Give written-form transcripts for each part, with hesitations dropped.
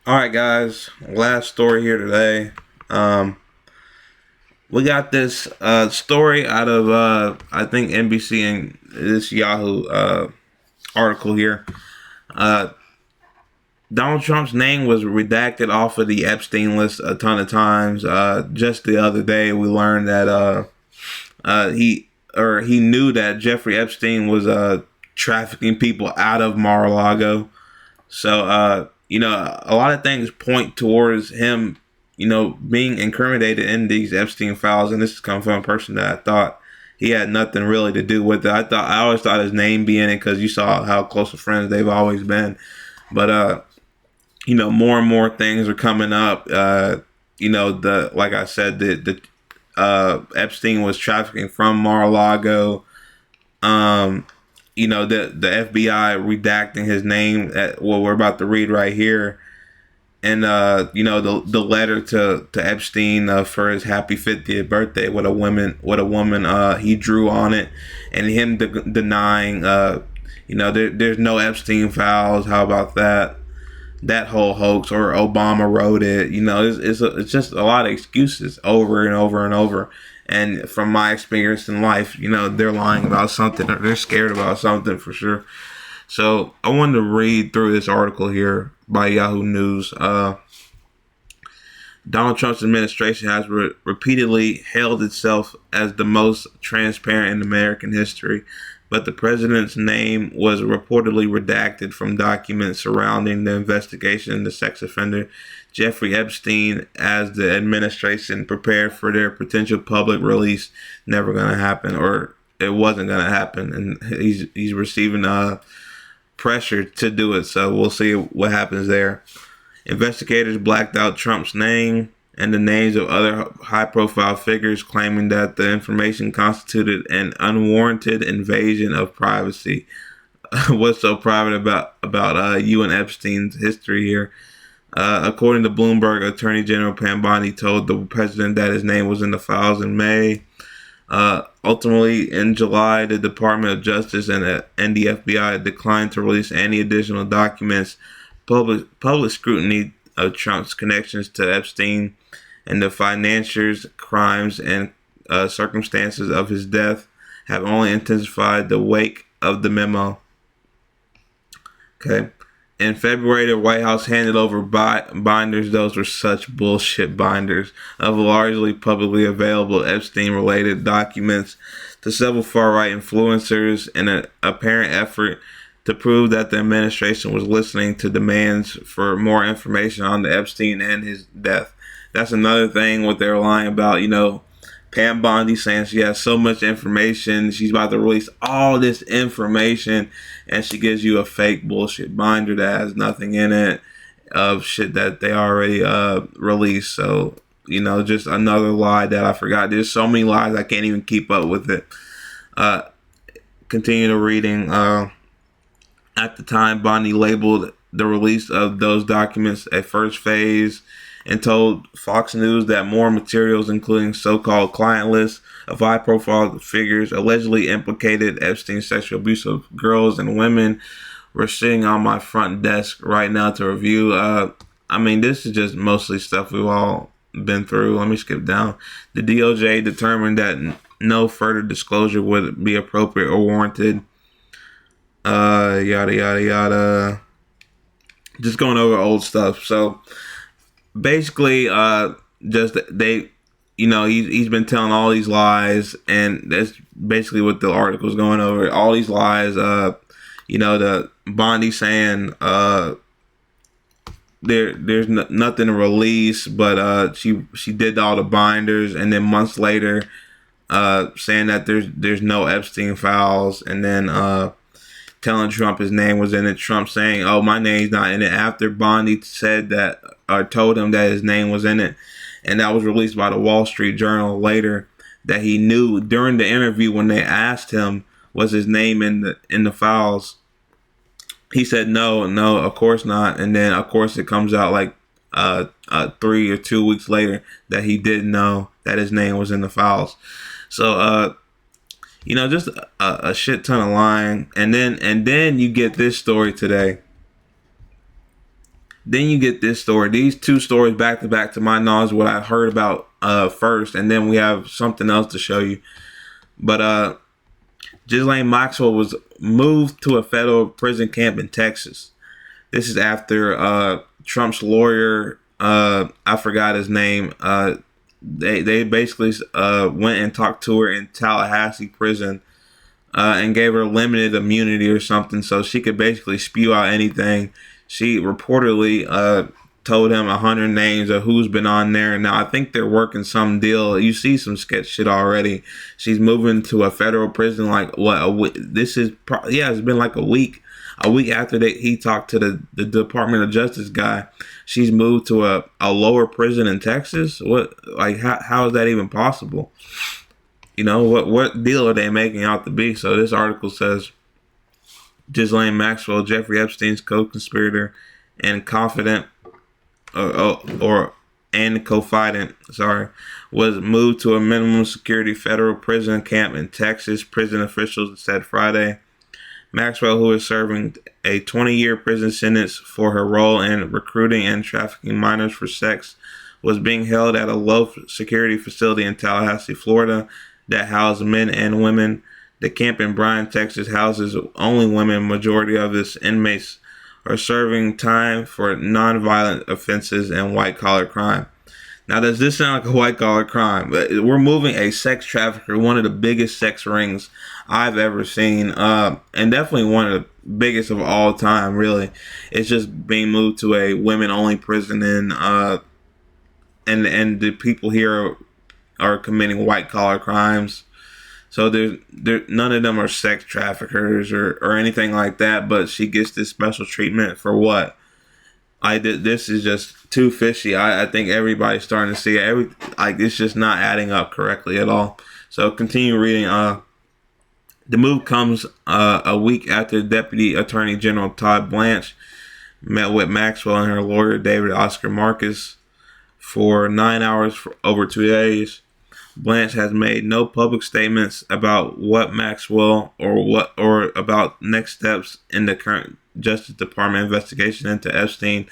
All right, guys. Last story here today. Um, we got this story out of I think NBC and this Yahoo article here. Uh, Donald Trump's name was redacted off of the Epstein list a ton of times. Just the other day, we learned that he knew that Jeffrey Epstein was trafficking people out of Mar-a-Lago. So, a lot of things point towards him, being incriminated in these Epstein files. And this is coming from a person that I thought he had nothing really to do with it. I always thought his name be in it because you saw how close of friends they've always been. But, more and more things are coming up. Like I said, the Epstein was trafficking from Mar-a-Lago. The FBI redacting his name at what we're about to read right here, and the letter to Epstein for his happy 50th birthday with a woman he drew on it, and him denying there's no Epstein files. How about that whole hoax, or Obama wrote it? It's just a lot of excuses over and over and over. And from my experience in life, they're lying about something, or they're scared about something for sure. So I wanted to read through this article here by Yahoo News. Donald Trump's administration has repeatedly hailed itself as the most transparent in American history, but the president's name was reportedly redacted from documents surrounding the investigation into sex offender Jeffrey Epstein as the administration prepared for their potential public release. Never going to happen, or it wasn't going to happen, and he's receiving pressure to do it. So we'll see what happens there. Investigators blacked out Trump's name and the names of other high-profile figures, claiming that the information constituted an unwarranted invasion of privacy. What's so private about you and Epstein's history here? According to Bloomberg, Attorney General Pam Bondi told the president that his name was in the files in May. Ultimately, in July, the Department of Justice and the FBI declined to release any additional documents. Public scrutiny of Trump's connections to Epstein and the financiers, crimes, and circumstances of his death have only intensified the wake of the memo. Okay. In February, the White House handed over binders. Those were such bullshit binders of largely publicly available Epstein-related documents to several far-right influencers in an apparent effort to prove that the administration was listening to demands for more information on the Epstein and his death. That's another thing what they're lying about. Pam Bondi saying she has so much information, she's about to release all this information, and she gives you a fake bullshit binder that has nothing in it of shit that they already released. So, just another lie that I forgot. There's so many lies I can't even keep up with it. Continue to reading. At the time, Bondi labeled the release of those documents a first phase and told Fox News that more materials, including so-called client lists of high-profile figures allegedly implicated Epstein's sexual abuse of girls and women, were sitting on my front desk right now to review. This is just mostly stuff we've all been through. Let me skip down. The DOJ determined that no further disclosure would be appropriate or warranted. Yada yada yada. Just going over old stuff. So basically, just they, he's been telling all these lies, and that's basically what the article's going over. All these lies. The Bondi saying there's nothing to release, but she did all the binders, and then months later, saying that there's no Epstein files, and then telling Trump his name was in it. Trump saying, "Oh, my name's not in it," after Bondi said that, or told him that his name was in it, and that was released by the Wall Street Journal later. That he knew during the interview when they asked him, "Was his name in the files?" He said, "No, of course not." And then, of course, it comes out like 3 or 2 weeks later that he didn't know that his name was in the files. So, just a shit ton of lying. And then you get this story today. Then you get this story. These two stories back to back, to my knowledge, what I heard about first, and then we have something else to show you. But Ghislaine Maxwell was moved to a federal prison camp in Texas. This is after Trump's lawyer, I forgot his name. They basically went and talked to her in Tallahassee prison and gave her limited immunity or something, so she could basically spew out anything. She reportedly told him 100 names of who's been on there. Now, I think they're working some deal. You see some sketch shit already. She's moving to a federal prison like, what, a week? This is, it's been like a week. A week after he talked to the Department of Justice guy. She's moved to a lower prison in Texas. What, like, how is that even possible? You know, what deal are they making out to be? So this article says, Ghislaine Maxwell, Jeffrey Epstein's co-conspirator and confidant, confidant, was moved to a minimum security federal prison camp in Texas, prison officials said Friday. Maxwell, who is serving a 20-year prison sentence for her role in recruiting and trafficking minors for sex, was being held at a low-security facility in Tallahassee, Florida, that housed men and women. The camp in Bryan, Texas, houses only women. Majority of its inmates are serving time for nonviolent offenses and white-collar crime. Now, does this sound like a white-collar crime? We're moving a sex trafficker, one of the biggest sex rings I've ever seen, and definitely one of the biggest of all time, really. It's just being moved to a women-only prison, and the people here are committing white-collar crimes. So none of them are sex traffickers or anything like that, but she gets this special treatment for what? This is just too fishy. I think everybody's starting to see it. It's just not adding up correctly at all. So continue reading. The move comes a week after Deputy Attorney General Todd Blanche met with Maxwell and her lawyer David Oscar Marcus for 9 hours for over 2 days. Blanche has made no public statements about what Maxwell or about next steps in the current Justice Department investigation into Epstein,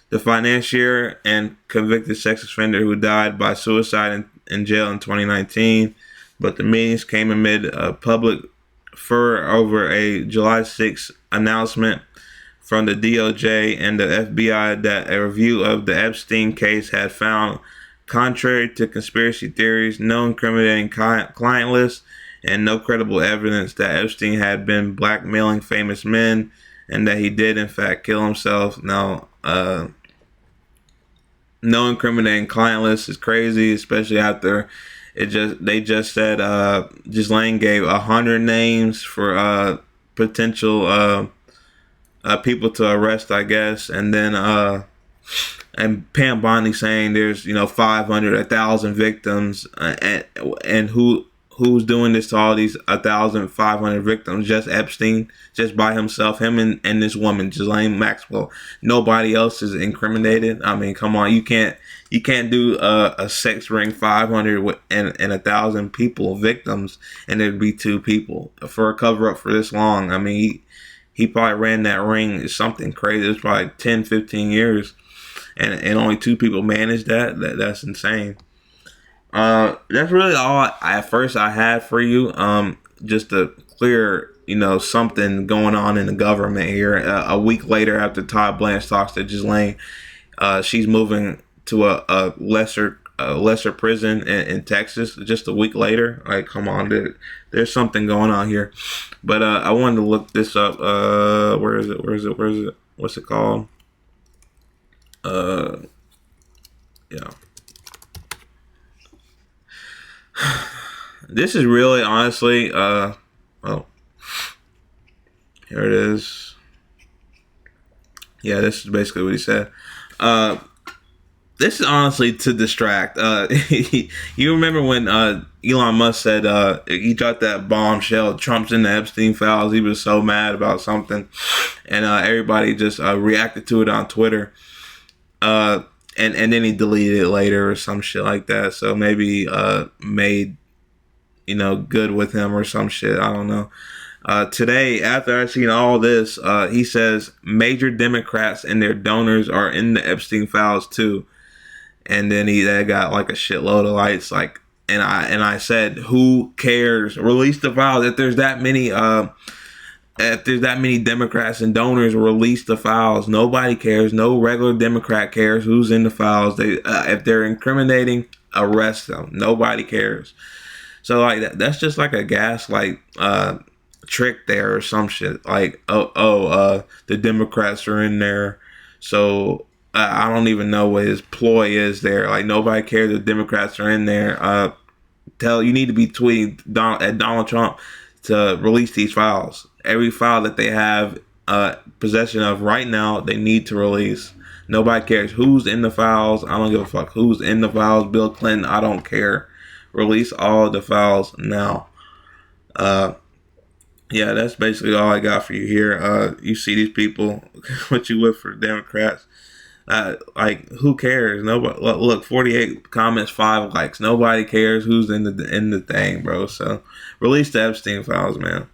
the financier and convicted sex offender who died by suicide in jail in 2019. But the meetings came amid a public furor over a July 6th announcement from the DOJ and the FBI that a review of the Epstein case had found, contrary to conspiracy theories, no incriminating client list and no credible evidence that Epstein had been blackmailing famous men and that he did in fact kill himself. Now, no incriminating client list is crazy, especially after they just said Ghislaine gave 100 names for potential people to arrest, I guess, and then and Pam Bondi saying there's 500, 1,000 victims, and who's doing this to all these 1,500 victims? Just Epstein, just by himself, him and this woman, Ghislaine Maxwell. Nobody else is incriminated. I mean, come on, you can't do a sex ring 500 and 1,000 people, victims, and there'd be 2 people for a cover up for this long. I mean, he probably ran that ring something crazy. It's probably 10, 15 years. And only 2 people managed that. That's insane. That's really all I had for you. Just to clear, something going on in the government here. A week later, after Todd Blanche talks to Ghislaine, she's moving to a lesser prison in Texas. Just a week later, like, come on, there's something going on here. But I wanted to look this up. Where is it? What's it called? Yeah. This is really, honestly, here it is. Yeah, this is basically what he said. This is honestly to distract. You remember when Elon Musk said he dropped that bombshell, Trump's in the Epstein files. He was so mad about something, and everybody just reacted to it on Twitter. And then he deleted it later or some shit like that. So maybe made good with him or some shit. I don't know. Today, after I seen all this, he says major Democrats and their donors are in the Epstein files too. And then that got like a shitload of lights. Like, and I said, who cares? Release the files. If there's that many Democrats and donors, release the files. Nobody cares. No regular Democrat cares who's in the files. If they're incriminating, arrest them. Nobody cares. So like that's just like a gaslight trick there or some shit. Like the Democrats are in there, so I don't even know what his ploy is there. Like nobody cares if Democrats are in there. You need to be tweeting at Donald Trump to release these files. Every file that they have possession of right now, they need to release. Nobody cares who's in the files. I don't give a fuck who's in the files. Bill Clinton, I don't care. Release all the files now. Yeah, that's basically all I got for you here. You see these people, what you with for Democrats. Like, who cares? Nobody. Look, 48 comments, 5 likes. Nobody cares who's in the thing, bro. So, release the Epstein files, man.